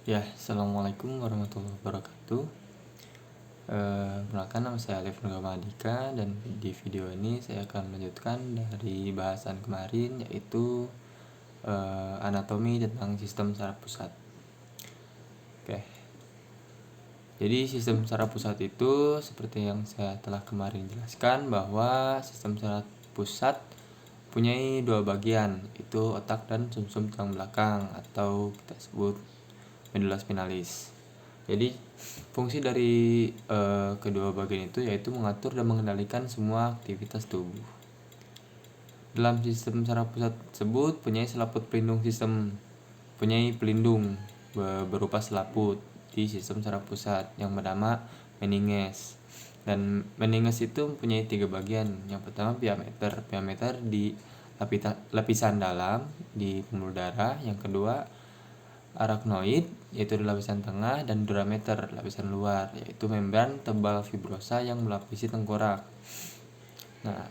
Ya, Assalamualaikum warahmatullahi wabarakatuh. Perkenalkan, nama saya Alif Nurgama Andika, dan di video ini saya akan melanjutkan dari bahasan kemarin, yaitu anatomi tentang sistem saraf pusat. Oke. Jadi sistem saraf pusat itu seperti yang saya telah kemarin jelaskan, bahwa sistem saraf pusat punya dua bagian, itu otak dan sumsum tulang belakang atau kita sebut medula spinalis. Jadi fungsi dari kedua bagian itu yaitu mengatur dan mengendalikan semua aktivitas tubuh. Dalam sistem saraf pusat tersebut punya selaput pelindung berupa selaput di sistem saraf pusat yang bernama meninges. Dan meninges itu mempunyai 3 bagian. Yang pertama piameter di lapisan dalam di pembuluh darah. Yang kedua arachnoid, yaitu di lapisan tengah, dan durameter, lapisan luar, yaitu membran tebal fibrosa yang melapisi tengkorak. Nah,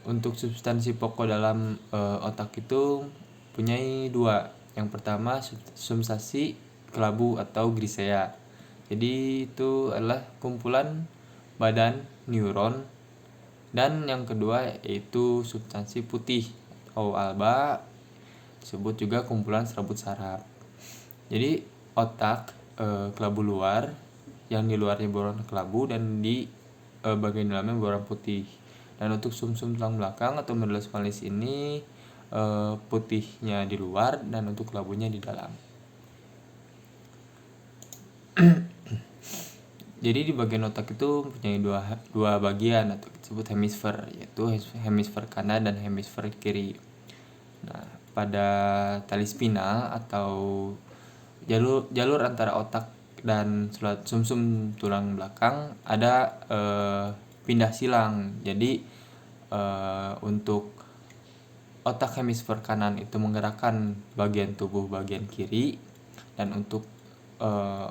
untuk substansi pokok dalam otak itu punya 2. Yang pertama substansi kelabu atau grisea. Jadi itu adalah kumpulan badan neuron. Dan yang kedua yaitu substansi putih atau alba, disebut juga kumpulan serabut saraf. Jadi otak kelabu luar, yang di luarnya berwarna kelabu dan di bagian dalamnya berwarna putih. Dan untuk sumsum tulang belakang atau medula spinalis ini putihnya di luar dan untuk kelabunya di dalam. Jadi di bagian otak itu mempunyai dua bagian atau disebut hemisfer, yaitu hemisfer kanan dan hemisfer kiri. Nah, pada tali spinal atau jalur antara otak dan sumsum tulang belakang ada pindah silang. Jadi untuk otak hemisfer kanan itu menggerakkan bagian tubuh bagian kiri, dan untuk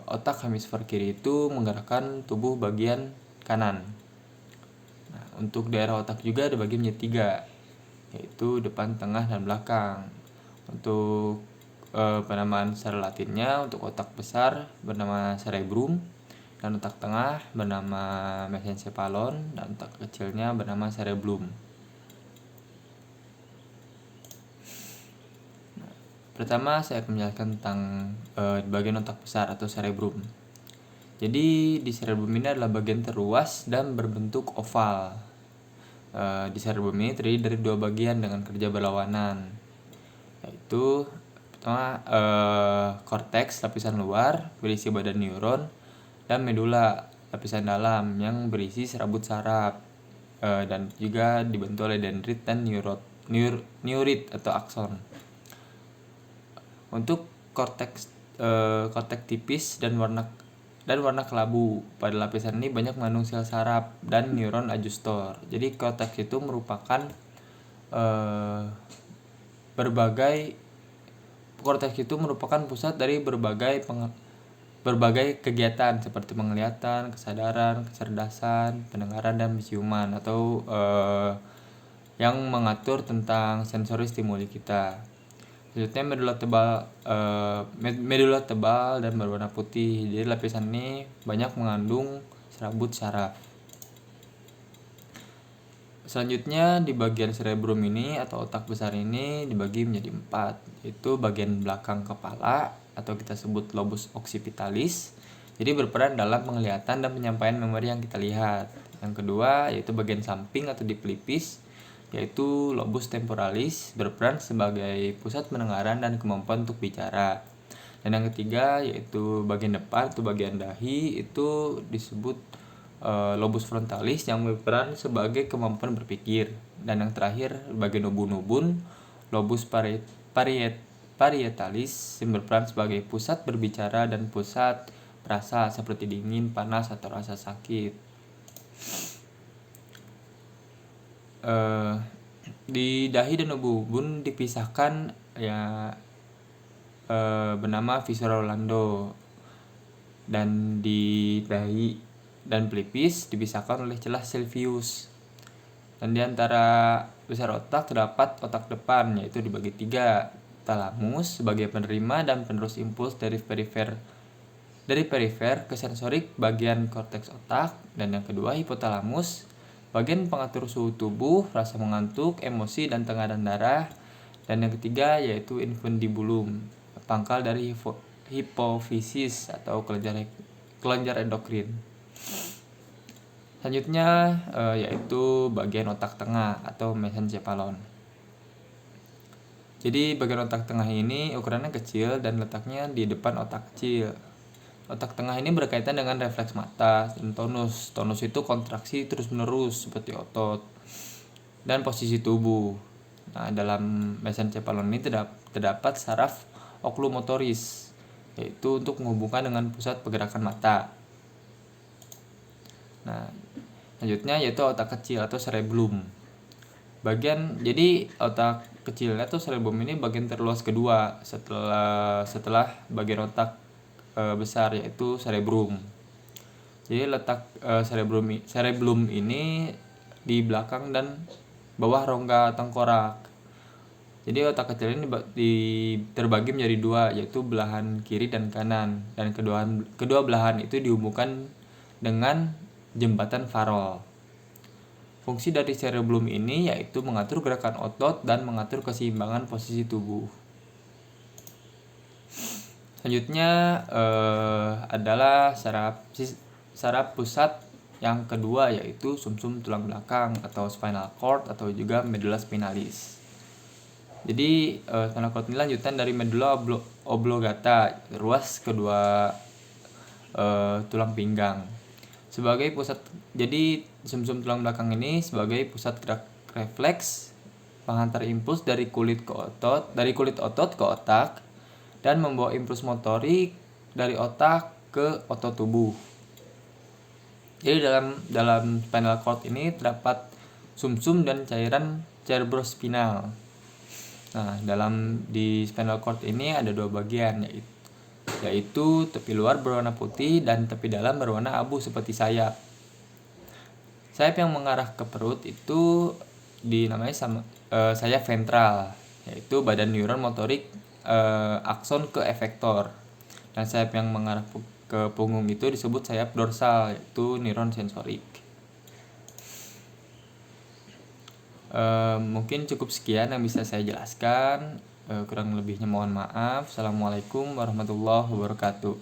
otak hemisfer kiri itu menggerakkan tubuh bagian kanan. Nah, untuk daerah otak juga dibagi menjadi 3, yaitu depan, tengah, dan belakang. Untuk penamaan secara latinnya, untuk otak besar bernama cerebrum, dan otak tengah bernama mesencephalon, dan otak kecilnya bernama cerebellum. Pertama saya akan menjelaskan tentang bagian otak besar atau cerebrum. Jadi di cerebrum ini adalah bagian terluas dan berbentuk oval. Di cerebrum ini terdiri dari 2 bagian dengan kerja berlawanan, yaitu pertama korteks lapisan luar berisi badan neuron, dan medula lapisan dalam yang berisi serabut saraf, dan juga dibentuk oleh dendrit dan neurit atau akson. Untuk korteks tipis dan warna kelabu pada lapisan ini banyak mengandung sel saraf dan neuron adjustor. Jadi korteks itu merupakan pusat dari berbagai kegiatan seperti penglihatan, kesadaran, kecerdasan, pendengaran, dan penciuman, atau yang mengatur tentang sensori stimuli kita. Selanjutnya medula tebal dan berwarna putih. Jadi lapisan ini banyak mengandung serabut saraf. Selanjutnya di bagian cerebrum ini atau otak besar ini dibagi menjadi 4, yaitu bagian belakang kepala atau kita sebut lobus occipitalis. Jadi berperan dalam penglihatan dan penyampaian memori yang kita lihat. Yang kedua yaitu bagian samping atau di pelipis, yaitu lobus temporalis, berperan sebagai pusat pendengaran dan kemampuan untuk bicara. Dan yang ketiga yaitu bagian depan atau bagian dahi, itu disebut lobus frontalis yang berperan sebagai kemampuan berpikir. Dan yang terakhir bagian ubun-ubun, lobus parietalis yang berperan sebagai pusat berbicara dan pusat rasa seperti dingin, panas, atau rasa sakit. Di dahi dan ubun dipisahkan bernama viscera Rolando, dan di dahi dan pelipis dipisahkan oleh celah Sylvius. Dan di antara besar otak terdapat otak depan, yaitu dibagi 3, hipotalamus sebagai penerima dan penerus impuls dari perifer ke sensorik bagian korteks otak, dan yang kedua hipotalamus bagian pengatur suhu tubuh, rasa mengantuk, emosi dan tekanan darah, dan yang ketiga yaitu infundibulum, pangkal dari hipofisis atau kelenjar endokrin. Selanjutnya yaitu bagian otak tengah atau mesencephalon. Jadi bagian otak tengah ini ukurannya kecil dan letaknya di depan otak kecil. Otak tengah ini berkaitan dengan refleks mata dan tonus. Tonus itu kontraksi terus-menerus seperti otot dan posisi tubuh. Nah, dalam mesencephalon ini terdapat saraf okulomotoris, yaitu untuk menghubungkan dengan pusat pergerakan mata. Nah, selanjutnya yaitu otak kecil atau cerebellum. Jadi otak kecilnya atau cerebellum ini bagian terluas kedua setelah bagian otak besar yaitu cerebrum. Jadi letak cerebellum ini di belakang dan bawah rongga tengkorak. Jadi otak kecil ini terbagi menjadi dua, yaitu belahan kiri dan kanan, dan kedua belahan itu dihubungkan dengan jembatan Farol. Fungsi dari cerebellum ini yaitu mengatur gerakan otot dan mengatur keseimbangan posisi tubuh. Selanjutnya adalah saraf pusat yang kedua yaitu sumsum tulang belakang atau spinal cord atau juga medulla spinalis. Jadi spinal cord ini lanjutan dari medulla oblongata, ruas kedua tulang pinggang. Jadi sumsum tulang belakang ini sebagai pusat gerak refleks, penghantar impuls dari kulit otot ke otak, dan membawa impuls motorik dari otak ke otot tubuh. Jadi dalam spinal cord ini terdapat sumsum dan cairan cerebrospinal. Nah, di spinal cord ini ada dua bagian, yaitu tepi luar berwarna putih dan tepi dalam berwarna abu seperti sayap. Sayap yang mengarah ke perut itu dinamai sayap ventral, yaitu badan neuron motorik akson ke efektor. Dan sayap yang mengarah ke punggung itu disebut sayap dorsal, yaitu neuron sensorik. Mungkin cukup sekian yang bisa saya jelaskan. Kurang lebihnya mohon maaf. Assalamualaikum warahmatullahi wabarakatuh.